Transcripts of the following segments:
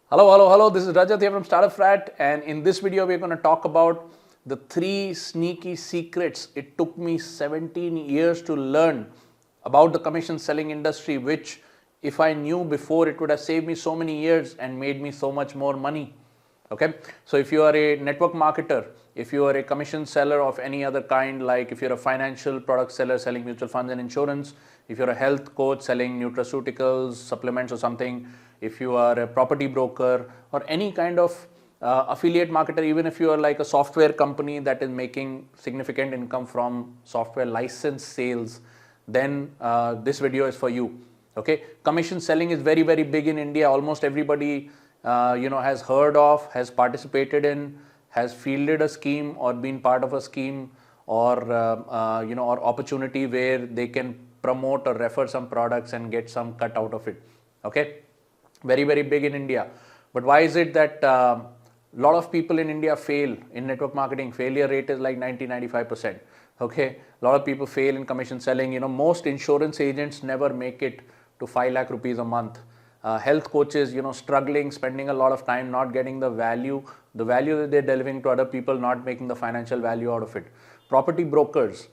Hello. This is Rajat here from Startup Frat, and in this video, we're going to talk about the 3 sneaky secrets it took me 17 years to learn about the commission selling industry, which, if I knew before, it would have saved me so many years and made me so much more money. Okay, so if you are a network marketer, if you are a commission seller of any other kind, like if you're a financial product seller selling mutual funds and insurance, if you're a health coach selling nutraceuticals, supplements or something, if you are a property broker or any kind of affiliate marketer, even if you are like a software company that is making significant income from software license sales, then this video is for you. Okay, commission selling is very big in India. Almost everybody has heard of, has participated in, has fielded a scheme or been part of a scheme or or opportunity where they can promote or refer some products and get some cut out of it. Okay, very big in India. But why is it that a lot of people in India fail in network marketing? Failure rate is like 90-95%. Okay, a lot of people fail in commission selling. Most insurance agents never make it to 5 lakh rupees a month. Health coaches, struggling, spending a lot of time, not getting the value that they're delivering to other people, not making the financial value out of it. Property brokers,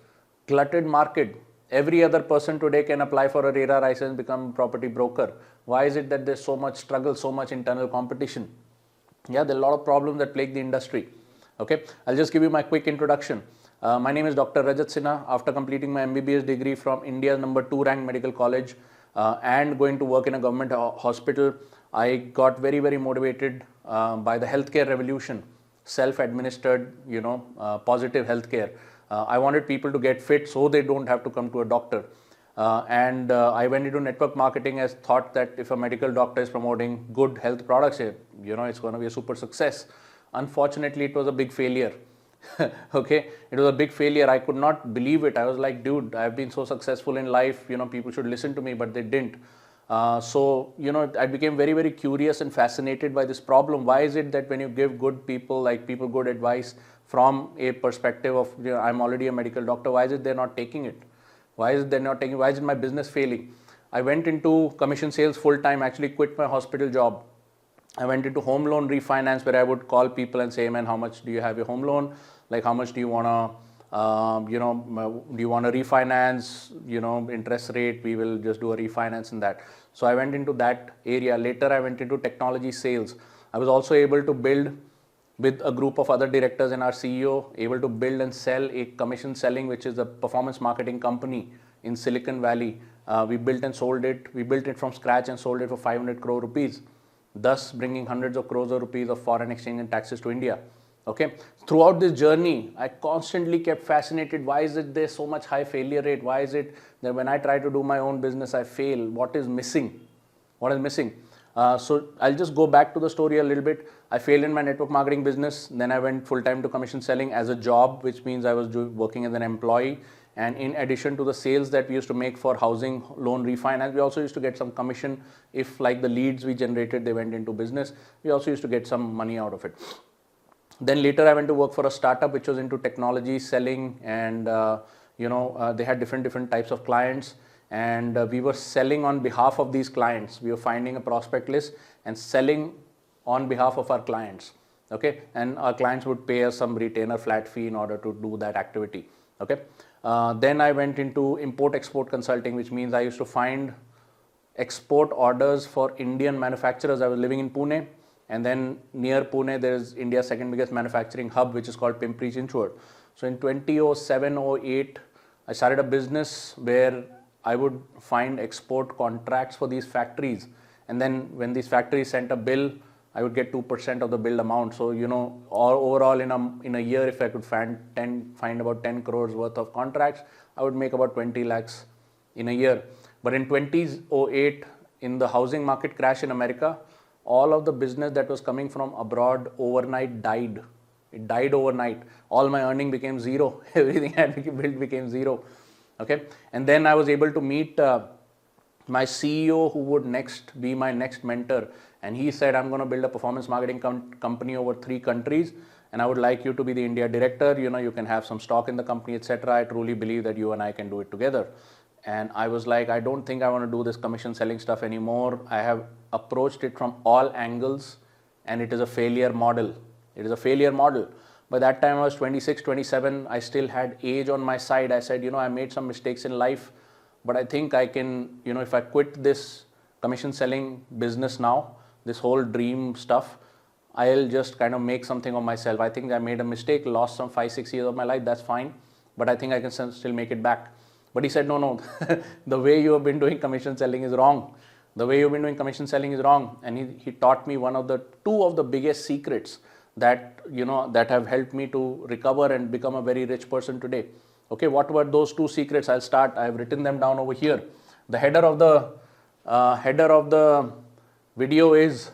cluttered market. Every other person today can apply for a RERA license, become a property broker. Why is it that there's so much struggle, so much internal competition? Yeah, there are a lot of problems that plague the industry. Okay, I'll just give you my quick introduction. My name is Dr. Rajat Sinha. After completing my MBBS degree from India's #2 ranked medical college and going to work in a government hospital, I got very motivated by the healthcare revolution, self-administered, positive healthcare. I wanted people to get fit so they don't have to come to a doctor. And I went into network marketing as thought that if a medical doctor is promoting good health products, it's going to be a super success. Unfortunately, it was a big failure. Okay, it was a big failure. I could not believe it. I was like, dude, I've been so successful in life, people should listen to me, but they didn't. I became very curious and fascinated by this problem. Why is it that when you give good people good advice from a perspective of, I'm already a medical doctor, why is it they're not taking it? Why is my business failing? I went into commission sales full time, actually quit my hospital job. I went into home loan refinance, where I would call people and say, man, how much do you have your home loan? Like, how much do you want to, do you want to refinance, interest rate? We will just do a refinance in that. So I went into that area. Later, I went into technology sales. I was also able to build with a group of other directors and our CEO, able to build and sell a commission selling, which is a performance marketing company in Silicon Valley. We built and sold it. We built it from scratch and sold it for 500 crore rupees, thus bringing hundreds of crores of rupees of foreign exchange and taxes to India. Okay, throughout this journey, I constantly kept fascinated. Why is it there's so much high failure rate? Why is it that when I try to do my own business, I fail? What is missing? So I'll just go back to the story a little bit. I failed in my network marketing business. Then I went full time to commission selling as a job, which means I was working as an employee. And in addition to the sales that we used to make for housing loan refinance, we also used to get some commission if, like, the leads we generated, they went into business. We also used to get some money out of it. Then later I went to work for a startup which was into technology selling, and they had different types of clients, and we were selling on behalf of these clients. We were finding a prospect list and selling on behalf of our clients. Okay, and our clients would pay us some retainer flat fee in order to do that activity. Okay, then I went into import-export consulting, which means I used to find export orders for Indian manufacturers. I was living in Pune, and then near Pune there is India's second biggest manufacturing hub, which is called Pimpri-Chinchwad. So in 2007-08, I started a business where I would find export contracts for these factories, and then when these factories sent a bill, I would get 2% of the billed amount. So, overall in a year, if I could find about 10 crores worth of contracts, I would make about 20 lakhs in a year. But in 2008, in the housing market crash in America, all of the business that was coming from abroad overnight died. It died overnight. All my earning became zero. Everything I had built became zero. Okay, and then I was able to meet my CEO, who would next be my next mentor, and he said, I'm going to build a performance marketing company over 3 countries, and I would like you to be the India director. You can have some stock in the company, etc. I truly believe that you and I can do it together. And I was like, I don't think I want to do this commission selling stuff anymore. I have approached it from all angles. and it is a failure model. It is a failure model. By that time I was 26, 27, I still had age on my side. I said, I made some mistakes in life, but I think I can, if I quit this commission selling business now, this whole dream stuff, I'll just kind of make something of myself. I think I made a mistake, lost some 5-6 years of my life, that's fine, but I think I can still make it back. But he said, no, the way you have been doing commission selling is wrong. The way you've been doing commission selling is wrong. And he taught me two of the biggest secrets that, that have helped me to recover and become a very rich person today. Okay, what were those two secrets? I'll start. I've written them down over here. The header of the video is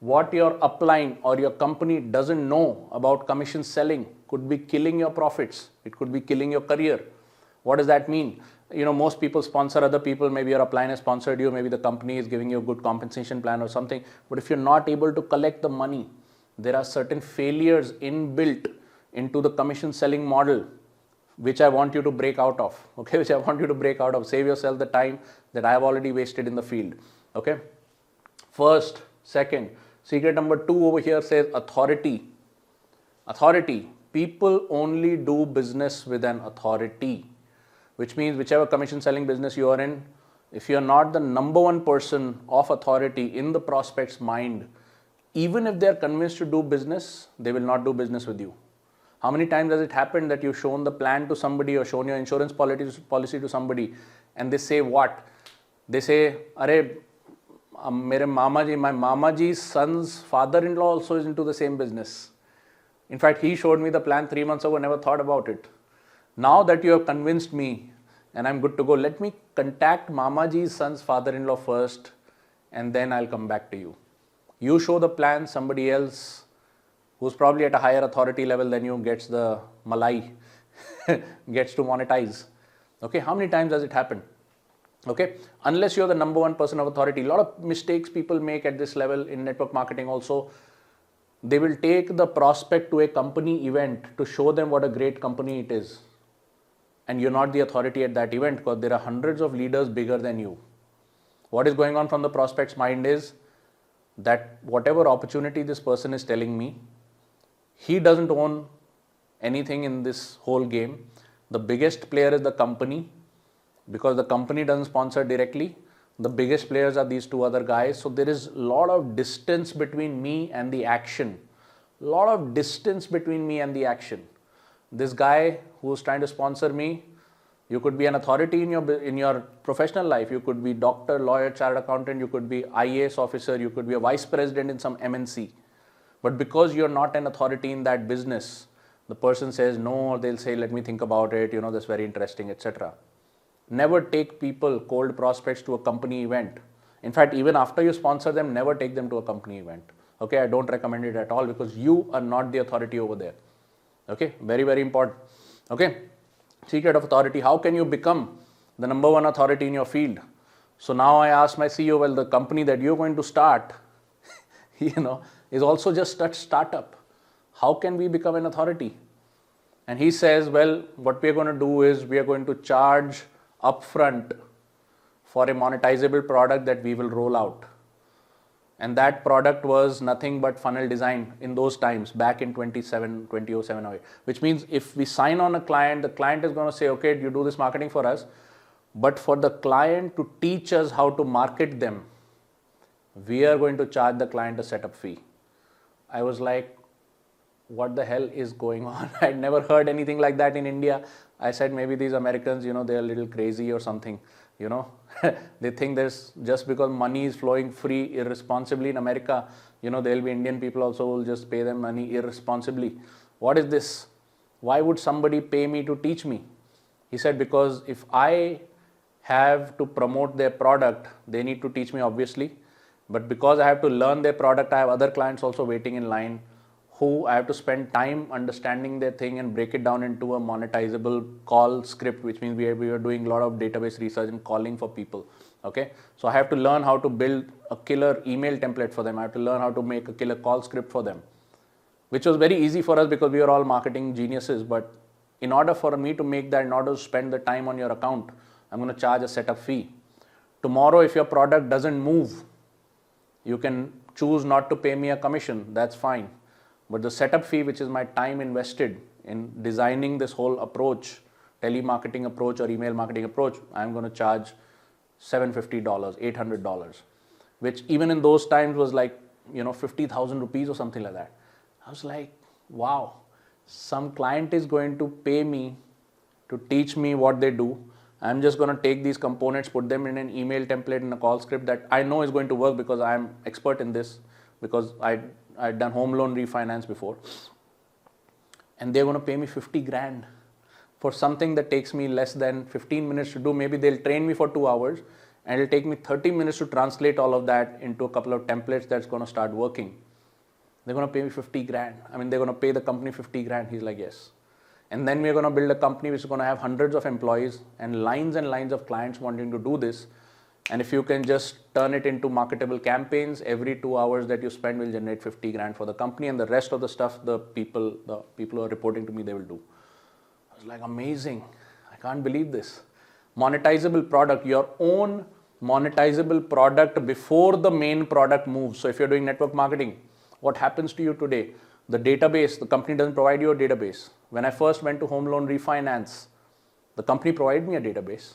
what your upline or your company doesn't know about commission selling could be killing your profits. It could be killing your career. What does that mean? Most people sponsor other people. Maybe your upline has sponsored you. Maybe the company is giving you a good compensation plan or something. But if you're not able to collect the money, there are certain failures inbuilt into the commission selling model, which I want you to break out of. Okay, which I want you to break out of. Save yourself the time that I have already wasted in the field. Okay. First, second, secret number 2 over here says authority. Authority. People only do business with an authority, which means whichever commission selling business you are in, if you are not the number one person of authority in the prospect's mind, even if they are convinced to do business, they will not do business with you. How many times has it happened that you've shown the plan to somebody or shown your insurance policy to somebody and they say what? They say, Arey, my mamaji's son's father-in-law also is into the same business. In fact, he showed me the plan 3 months ago, never thought about it. Now that you have convinced me and I'm good to go, let me contact Mamaji's son's father-in-law first and then I'll come back to you. You show the plan, somebody else who's probably at a higher authority level than you gets the malai, gets to monetize. Okay, how many times does it happen? Okay, unless you're the number one person of authority. A lot of mistakes people make at this level in network marketing also. They will take the prospect to a company event to show them what a great company it is. And you're not the authority at that event because there are hundreds of leaders bigger than you. What is going on from the prospect's mind is that whatever opportunity this person is telling me, he doesn't own anything in this whole game. The biggest player is the company, because the company doesn't sponsor directly. The biggest players are these two other guys. So there is a lot of distance between me and the action. A lot of distance between me and the action. This guy who's trying to sponsor me, you could be an authority in your professional life. You could be doctor, lawyer, chartered accountant. You could be IAS officer. You could be a vice president in some MNC. But because you're not an authority in that business, the person says no, or they'll say, let me think about it. That's very interesting, etc. Never take people, cold prospects, to a company event. In fact, even after you sponsor them, never take them to a company event. Okay, I don't recommend it at all because you are not the authority over there. Okay, very, very important. Okay, secret of authority. How can you become the number one authority in your field? So now I asked my CEO, well, the company that you're going to start, is also just a startup. How can we become an authority? And he says, well, what we're going to do is we are going to charge upfront for a monetizable product that we will roll out. And that product was nothing but funnel design in those times, back in 2007, which means if we sign on a client, the client is going to say, okay, you do this marketing for us, but for the client to teach us how to market them, we are going to charge the client a setup fee. I was like, what the hell is going on? I'd never heard anything like that in India. I said, maybe these Americans, they're a little crazy or something, They think there's, just because money is flowing free irresponsibly in America, there'll be Indian people also who will just pay them money irresponsibly. What is this? Why would somebody pay me to teach me? He said, because if I have to promote their product, they need to teach me, obviously. But because I have to learn their product, I have other clients also waiting in line who I have to spend time understanding their thing and break it down into a monetizable call script, which means we are doing a lot of database research and calling for people. Okay, so I have to learn how to build a killer email template for them. I have to learn how to make a killer call script for them, which was very easy for us because we are all marketing geniuses. But in order for me to make that, in order to spend the time on your account, I'm going to charge a setup fee. Tomorrow, if your product doesn't move, you can choose not to pay me a commission, that's fine. But the setup fee, which is my time invested in designing this whole approach, telemarketing approach or email marketing approach, I'm going to charge $750, $800, which even in those times was like, 50,000 rupees or something like that. I was like, wow, some client is going to pay me to teach me what they do. I'm just going to take these components, put them in an email template in a call script that I know is going to work because I'm expert in this, because I'd done home loan refinance before. And they're going to pay me 50 grand for something that takes me less than 15 minutes to do. Maybe they'll train me for 2 hours and it'll take me 30 minutes to translate all of that into a couple of templates that's going to start working. They're going to pay me 50 grand. I mean, they're going to pay the company 50 grand. He's like, yes. And then we're going to build a company which is going to have hundreds of employees and lines of clients wanting to do this. And if you can just turn it into marketable campaigns, every 2 hours that you spend will generate 50 grand for the company, and the rest of the stuff, the people who are reporting to me, they will do. I was like, amazing. I can't believe this. Monetizable product, your own monetizable product before the main product moves. So if you're doing network marketing, what happens to you today? The database, the company doesn't provide you a database. When I first went to home loan refinance, the company provided me a database.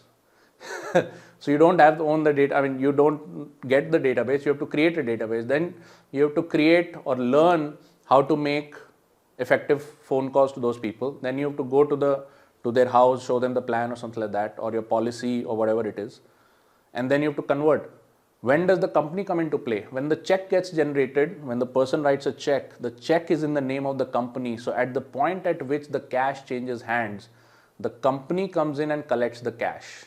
So you don't have to own the data. I mean, you don't get the database. You have to create a database. Then you have to create or learn how to make effective phone calls to those people. Then you have to go to their house, show them the plan or something like that, or your policy or whatever it is. And then you have to convert. When does the company come into play? When the check gets generated, when the person writes a check, the check is in the name of the company. So at the point at which the cash changes hands, the company comes in and collects the cash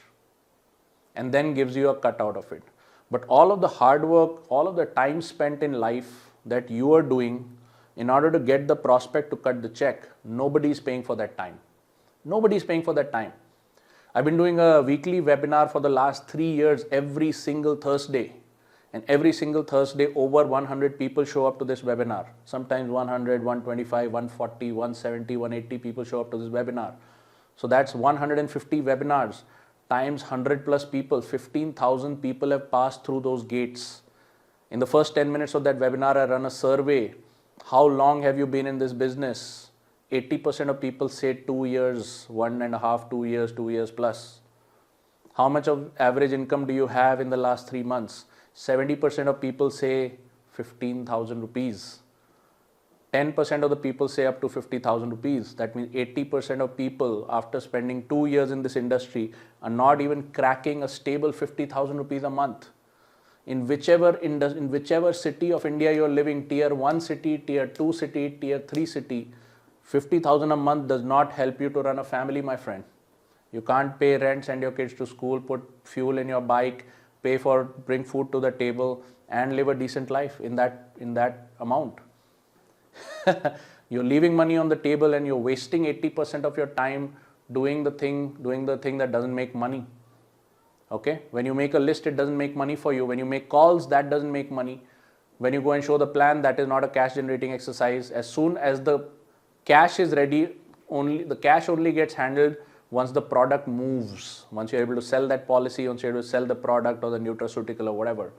and then gives you a cut out of it. But all of the hard work, all of the time spent in life that you are doing in order to get the prospect to cut the check, nobody is paying for that time. Nobody is paying for that time. I've been doing a weekly webinar for the last 3 years, every single Thursday. And every single Thursday, over 100 people show up to this webinar. Sometimes 100, 125, 140, 170, 180 people show up to this webinar. So that's 150 webinars times 100 plus people. 15,000 people have passed through those gates. In the first 10 minutes of that webinar, I run a survey. How long have you been in this business? 80% of people say 2 years, 1.5, 2 years, 2 years plus. How much of average income do you have in the last 3 months? 70% of people say 15,000 rupees. 10% of the people say up to 50,000 rupees. That means 80% of people, after spending 2 years in this industry, are not even cracking a stable 50,000 rupees a month. In whichever city of India you're living, tier 1 city, tier 2 city, tier 3 city, 50,000 a month does not help you to run a family, my friend. You can't pay rent, send your kids to school, put fuel in your bike, bring food to the table, and live a decent life in that amount. You're leaving money on the table and you're wasting 80% of your time doing the thing that doesn't make money. Okay? When you make a list, it doesn't make money for you. When you make calls, that doesn't make money. When you go and show the plan, that is not a cash generating exercise. As soon as the cash is ready, the cash only gets handled once the product moves. Once you're able to sell that policy, once you're able to sell the product or the nutraceutical or whatever.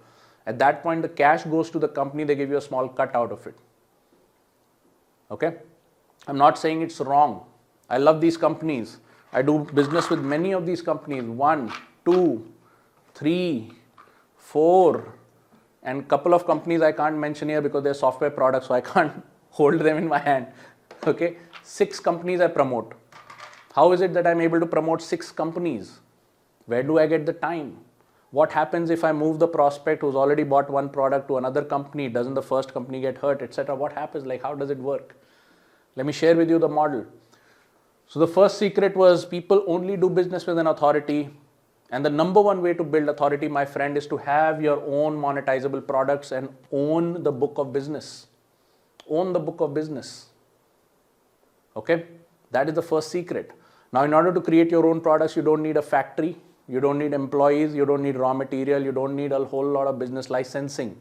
At that point, the cash goes to the company, they give you a small cut out of it. Okay? I'm not saying it's wrong. I love these companies. I do business with many of these companies. 1, 2, 3, 4, and couple of companies I can't mention here because they're software products, so I can't hold them in my hand. Okay? 6 companies I promote. How is it that I'm able to promote 6 companies? Where do I get the time? What happens if I move the prospect who's already bought one product to another company? Doesn't the first company get hurt, etc.? What happens? Like, how does it work? Let me share with you the model. So the first secret was people only do business with an authority. And the number one way to build authority, my friend, is to have your own monetizable products and own the book of business. Own the book of business. Okay? That is the first secret. Now, in order to create your own products, you don't need a factory. You don't need employees. You don't need raw material. You don't need a whole lot of business licensing.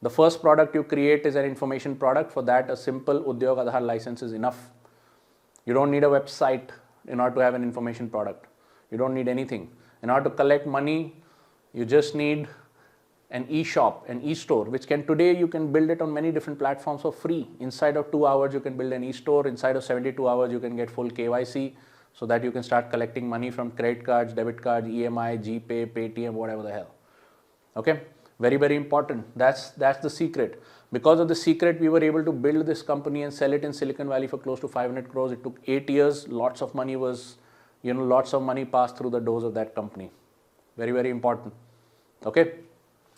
The first product you create is an information product. For that, a simple Udyog Aadhaar license is enough. You don't need a website in order to have an information product. You don't need anything. In order to collect money, you just need an e-shop, an e-store, which can today you can build it on many different platforms for free. Inside of 2 hours, you can build an e-store. Inside of 72 hours, you can get full KYC so that you can start collecting money from credit cards, debit cards, EMI, GPay, Paytm, whatever the hell. Okay, very, very important. That's the secret. Because of the secret, we were able to build this company and sell it in Silicon Valley for close to 500 crores. It took 8 years. Lots of money was, lots of money passed through the doors of that company. Very, very important. Okay.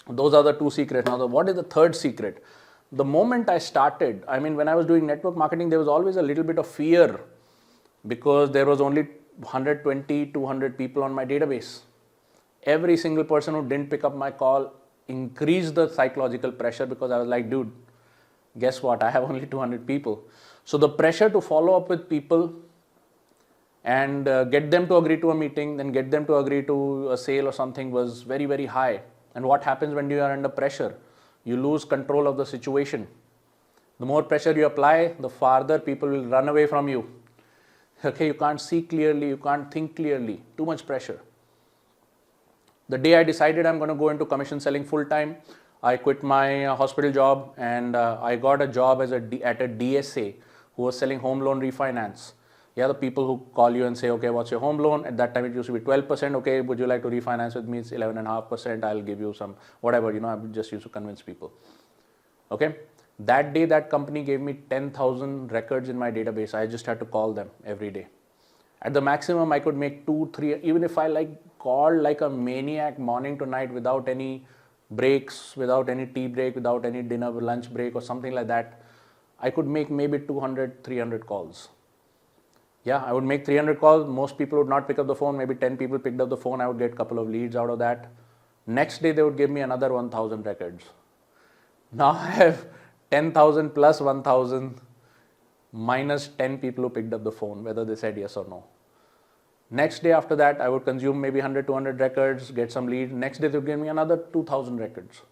Those are the two secrets. Now, what is the third secret? The moment I started, when I was doing network marketing, there was always a little bit of fear because there was only 120, 200 people on my database. Every single person who didn't pick up my call increased the psychological pressure because I was like, dude, guess what? I have only 200 people. So the pressure to follow up with people and get them to agree to a meeting, then get them to agree to a sale or something was very, very high. And what happens when you are under pressure? You lose control of the situation. The more pressure you apply, the farther people will run away from you. Okay, you can't see clearly, you can't think clearly, too much pressure. The day I decided I'm going to go into commission selling full time, I quit my hospital job and I got a job at a DSA who was selling home loan refinance. Yeah, the people who call you and say, okay, what's your home loan? At that time, it used to be 12%. Okay, would you like to refinance with me? It's 11.5%. I'll give you some, whatever, I just used to convince people. Okay. That day, that company gave me 10,000 records in my database. I just had to call them every day. At the maximum, I could make 2, 3, even if I called like a maniac morning to night without any breaks, without any tea break, without any dinner, lunch break or something like that, I could make maybe 200, 300 calls. Yeah, I would make 300 calls. Most people would not pick up the phone. Maybe 10 people picked up the phone. I would get a couple of leads out of that. Next day, they would give me another 1,000 records. Now I have 10,000 plus 1,000 minus 10 people who picked up the phone, whether they said yes or no. Next day after that, I would consume maybe 100, 200 records, get some leads. Next day, they would give me another 2,000 records.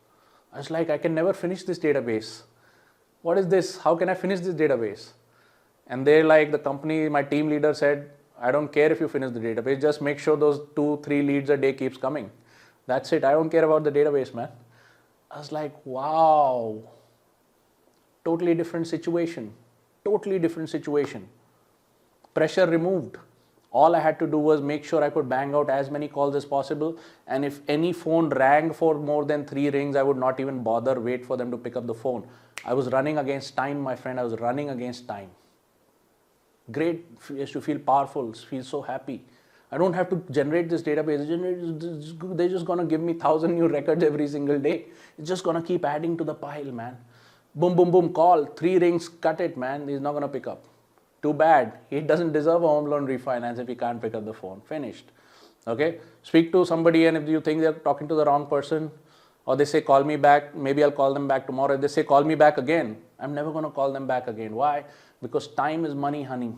I was like, I can never finish this database. What is this? How can I finish this database? And they the company, my team leader said, I don't care if you finish the database, just make sure those 2, 3 leads a day keeps coming. That's it. I don't care about the database, man. I was like, wow, totally different situation. Totally different situation. Pressure removed. All I had to do was make sure I could bang out as many calls as possible. And if any phone rang for more than 3 rings, I would not even bother, wait for them to pick up the phone. I was running against time, my friend. I was running against time. Great, used to feel powerful, feel so happy. I don't have to generate this database. They're just going to give me 1,000 new records every single day. It's just going to keep adding to the pile, man. Boom, boom, boom, call, 3 rings, cut it, man. He's not going to pick up. Too bad. He doesn't deserve a home loan refinance if he can't pick up the phone. Finished. Okay. Speak to somebody and if you think they're talking to the wrong person or they say, call me back, maybe I'll call them back tomorrow. If they say, call me back again, I'm never going to call them back again. Why? Because time is money, honey.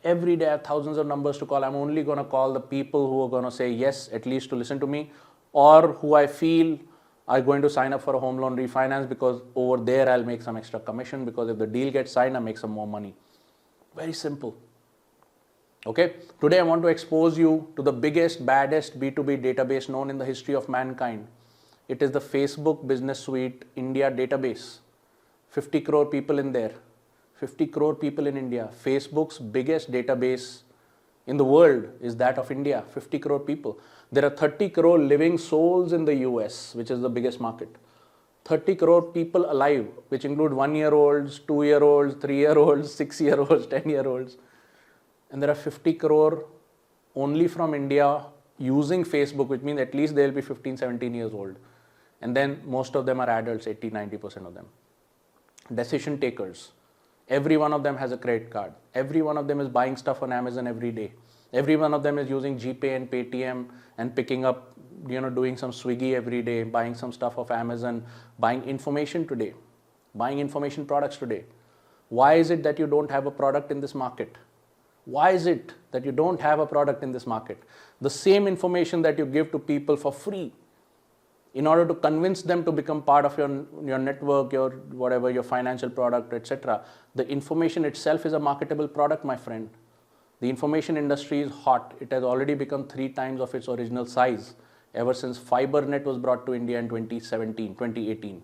Every day I have thousands of numbers to call. I'm only going to call the people who are going to say yes, at least to listen to me, or who I feel are going to sign up for a home loan refinance because over there I'll make some extra commission because if the deal gets signed, I make some more money. Very simple. Okay. Today I want to expose you to the biggest, baddest B2B database known in the history of mankind. It is the Facebook Business Suite India database. 50 crore people in there. 50 crore people in India. Facebook's biggest database in the world is that of India, 50 crore people. There are 30 crore living souls in the US, which is the biggest market. 30 crore people alive, which include 1-year-olds, 2-year-olds, 3-year-olds, 6-year-olds, 10-year-olds. And there are 50 crore only from India using Facebook, which means at least they'll be 15, 17 years old. And then most of them are adults, 80, 90% of them. Decision takers. Every one of them has a credit card. Every one of them is buying stuff on Amazon every day. Every one of them is using GPay and Paytm and picking up, doing some Swiggy every day, buying some stuff off Amazon, buying information today, buying information products today. Why is it that you don't have a product in this market? Why is it that you don't have a product in this market? The same information that you give to people for free in order to convince them to become part of your network, your whatever, your financial product, etc. The information itself is a marketable product, my friend. The information industry is hot. It has already become 3 times of its original size. ever since FiberNet was brought to India in 2017, 2018.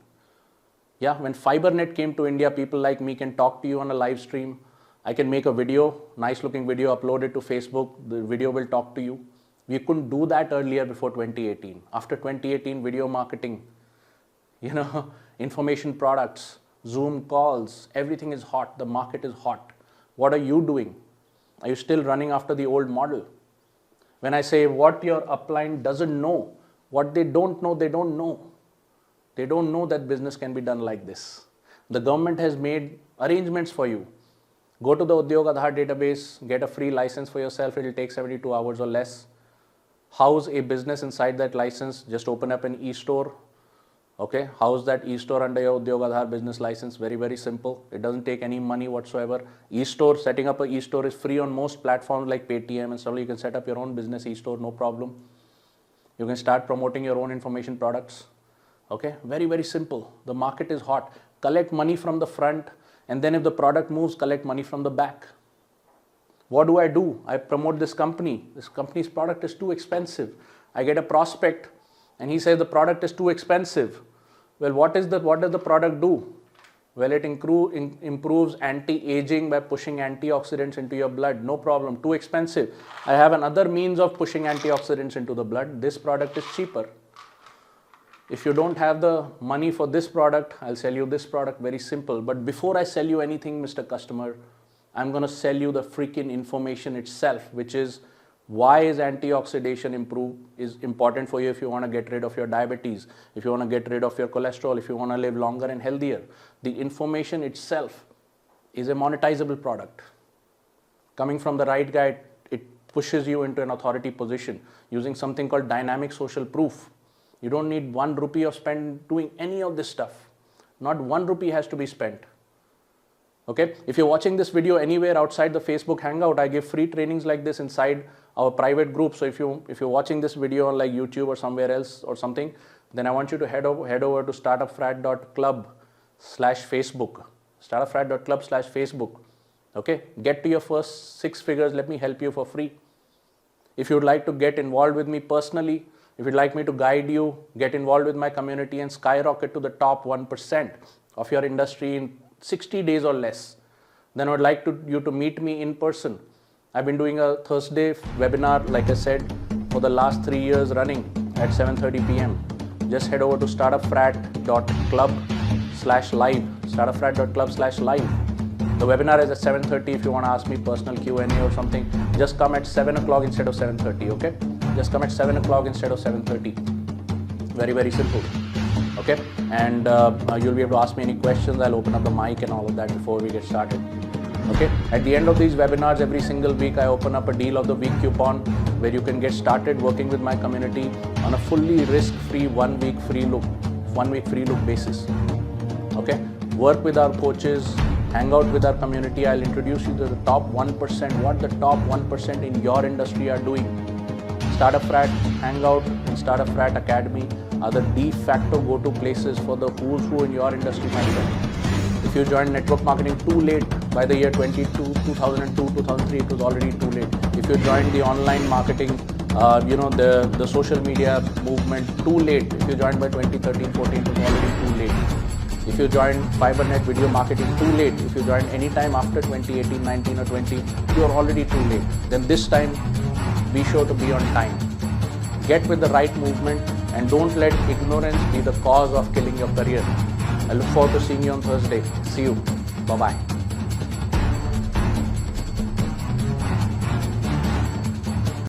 Yeah, when FiberNet came to India, people like me can talk to you on a live stream. I can make a video, nice looking video, upload it to Facebook. The video will talk to you. We couldn't do that earlier before 2018. After 2018, video marketing, information products, Zoom calls, everything is hot. The market is hot. What are you doing? Are you still running after the old model? When I say what your upline doesn't know, what they don't know, they don't know. They don't know that business can be done like this. The government has made arrangements for you. Go to the Udyog Aadhaar database, get a free license for yourself. It will take 72 hours or less. House a business inside that license. Just open up an e-store. Okay, house that e-store under your Udyog Aadhaar business license. Very, very simple. It doesn't take any money whatsoever. E-store, setting up an e-store is free on most platforms like Paytm and stuff. You can set up your own business e-store, no problem. You can start promoting your own information products. Okay, very, very simple. The market is hot. Collect money from the front, and then if the product moves, collect money from the back. What do? I promote this company. This company's product is too expensive. I get a prospect and he says the product is too expensive. Well, what does the product do? Well, it improves anti-aging by pushing antioxidants into your blood. No problem, too expensive. I have another means of pushing antioxidants into the blood. This product is cheaper. If you don't have the money for this product, I'll sell you this product, very simple. But before I sell you anything, Mr. Customer, I'm going to sell you the freaking information itself, which is why is antioxidation is important for you if you want to get rid of your diabetes, if you want to get rid of your cholesterol, if you want to live longer and healthier. The information itself is a monetizable product. Coming from the right guy, it pushes you into an authority position using something called dynamic social proof. You don't need 1 rupee of spend doing any of this stuff. Not 1 rupee has to be spent. Okay, if you're watching this video anywhere outside the Facebook Hangout, I give free trainings like this inside our private group. So if you're watching this video on like YouTube or somewhere else or something, then I want you to head over to startupfrat.club/Facebook. Startupfrat.club/Facebook. Okay, get to your first 6 figures. Let me help you for free. If you'd like to get involved with me personally, if you'd like me to guide you, get involved with my community and skyrocket to the top 1% of your industry in 60 days or less, then I would like you to meet me in person. I've been doing a Thursday webinar, like I said, for the last 3 years running at 7:30 p.m. Just head over to startupfrat.club/live, startupfrat.club/live. The webinar is at 7:30. If you want to ask me personal Q&A or something, just come at 7 o'clock instead of 7:30, okay? Just come at 7 o'clock instead of 7:30. Very, very simple. Okay, and you'll be able to ask me any questions. I'll open up the mic and all of that before we get started. Okay, at the end of these webinars, every single week I open up a deal of the week coupon where you can get started working with my community on a fully risk-free 1 week free look basis. Okay, work with our coaches, hang out with our community. I'll introduce you to the top 1%, what the top 1% in your industry are doing. Startup Frat Hangout and Startup Frat Academy are the de facto go-to places for the who's who in your industry, my friend. If you joined network marketing too late, by the year 2002, 2003, it was already too late. If you joined the online marketing, the social media movement too late, if you joined by 2013, 14, it was already too late. If you joined FiberNet video marketing too late, if you joined any time after 2018, 19 or 20, you are already too late. Then this time, be sure to be on time. Get with the right movement and don't let ignorance be the cause of killing your career. I look forward to seeing you on Thursday. See you. Bye-bye.